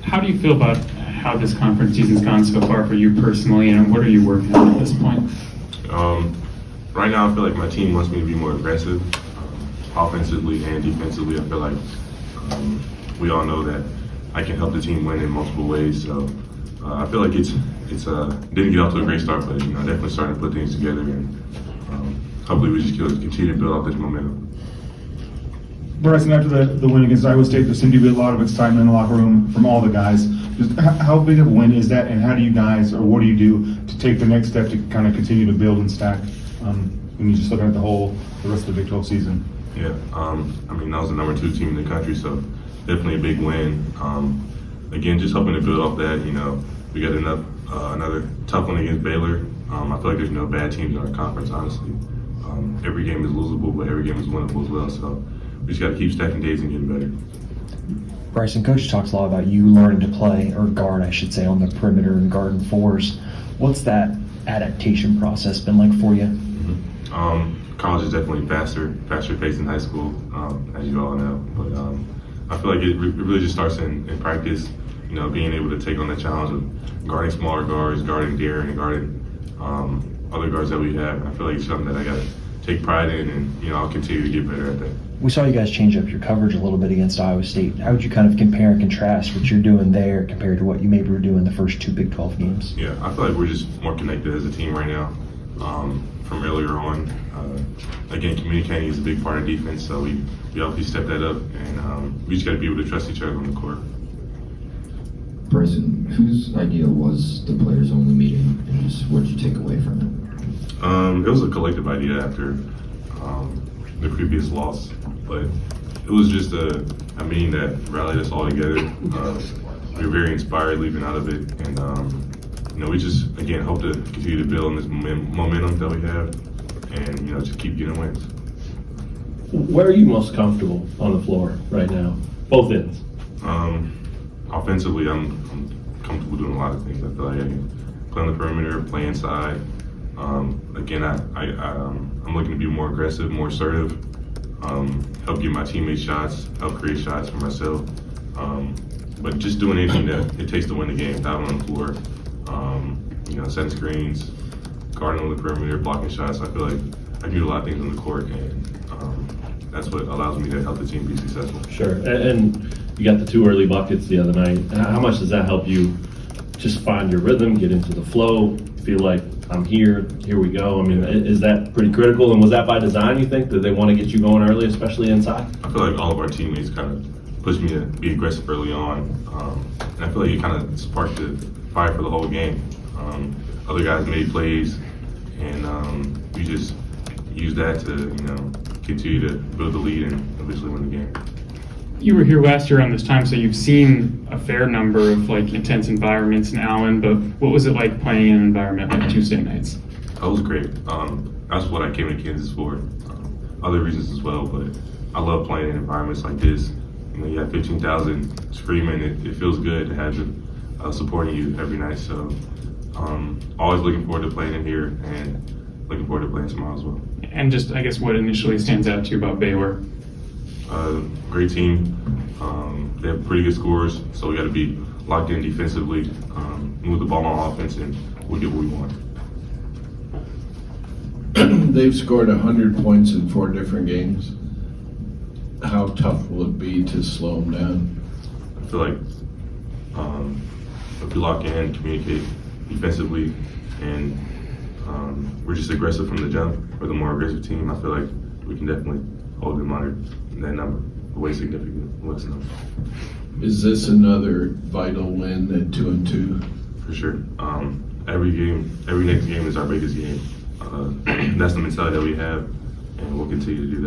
How do you feel about how this conference season's gone so far for you personally, and what are you working on at this point? Right now, I feel like my team wants me to be more aggressive, offensively and defensively. I feel like we all know that I can help the team win in multiple ways. So I feel like it's didn't get off to a great start, but definitely starting to put things together, and hopefully we just continue to build off this momentum. Bryson, after the win against Iowa State, there seemed to be a lot of excitement in the locker room from all the guys. Just how big of a win is that, and how do you guys, or what do you do to take the next step to kind of continue to build and stack when you're just looking at the rest of the Big 12 season? Yeah, that was the number 2 team in the country, so definitely a big win. Again, just hoping to build off that. We got another tough one against Baylor. I feel like there's no bad teams in our conference, honestly. Every game is losable, but every game is winnable as well. So we just got to keep stacking days and getting better. Bryson, Coach talks a lot about you learning to play, or guard, I should say, on the perimeter and guarding fours. What's that adaptation process been like for you? College is definitely faster paced than high school, as you all know. But I feel like it really just starts in practice. Being able to take on the challenge of guarding smaller guards, guarding Darren, and guarding other guards that we have. I feel like it's something that I got to take pride in, and I'll continue to get better at that. We saw you guys change up your coverage a little bit against Iowa State. How would you kind of compare and contrast what you're doing there compared to what you maybe were doing the first 2 Big 12 games? Yeah, I feel like we're just more connected as a team right now from earlier on. Again, communicating is a big part of defense, so we obviously stepped that up, and we just got to be able to trust each other on the court. Bryson, whose idea was the players-only meeting, and just what did you take away from it? It was a collective idea after the previous loss, but it was just a meeting that rallied us all together. We were very inspired leaving out of it, and we just, again, hope to continue to build on this momentum that we have, and just keep getting wins. Where are you most comfortable on the floor right now, both ends? Offensively, I'm comfortable doing a lot of things. I feel like I can play on the perimeter, play inside. Again, I'm looking to be more aggressive, more assertive, help give my teammates shots, help create shots for myself. But just doing anything that it takes to win the game, diving on the floor, setting screens, guarding on the perimeter, blocking shots. I feel like I can do a lot of things on the court, and that's what allows me to help the team be successful. Sure, and you got the 2 early buckets the other night. How much does that help you just find your rhythm, get into the flow, feel like I'm here we go? Is that pretty critical, and was that by design, you think, that they want to get you going early, especially inside? I feel like all of our teammates kind of pushed me to be aggressive early on, and I feel like it kind of sparked the fire for the whole game. Other guys made plays, and we just used that to, continue to build the lead and eventually win the game. You were here last year around this time, so you've seen a fair number of intense environments in Allen, but what was it like playing in an environment like Tuesday nights? That was great. That's what I came to Kansas for. Other reasons as well, but I love playing in environments like this. You have 15,000 screaming. It feels good to have them supporting you every night. So always looking forward to playing in here, and looking forward to playing tomorrow as well. And just, I guess, what initially stands out to you about Baylor? Great team. They have pretty good scores, so we got to be locked in defensively, move the ball on offense, and we'll get what we want. They've scored 100 points in 4 different games. How tough will it be to slow them down? I feel like if we lock in, communicate defensively, and we're just aggressive from the jump, we're the more aggressive team, I feel like we can definitely hold them under that number, way significant less number. Is this another vital win at 2-2? For sure. Every next game is our biggest game. That's the mentality that we have, and we'll continue to do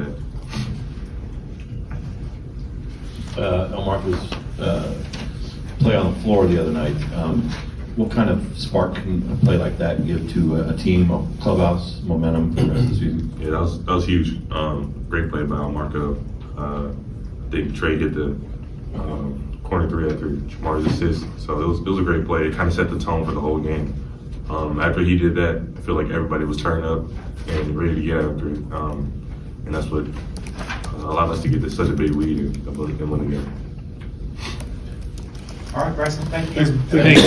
that. Marcus play on the floor the other night. What kind of spark can a play like that give to a team, a clubhouse, momentum for the rest of the season? Yeah, that was huge. Great play by Marco. I think Trey hit the corner 3 after Jamar's assist. So it was a great play. It kind of set the tone for the whole game. After he did that, I feel like everybody was turning up and ready to get after it. And that's what allowed us to get to such a big lead and win the game. All right, Bryson, thank you. Thanks.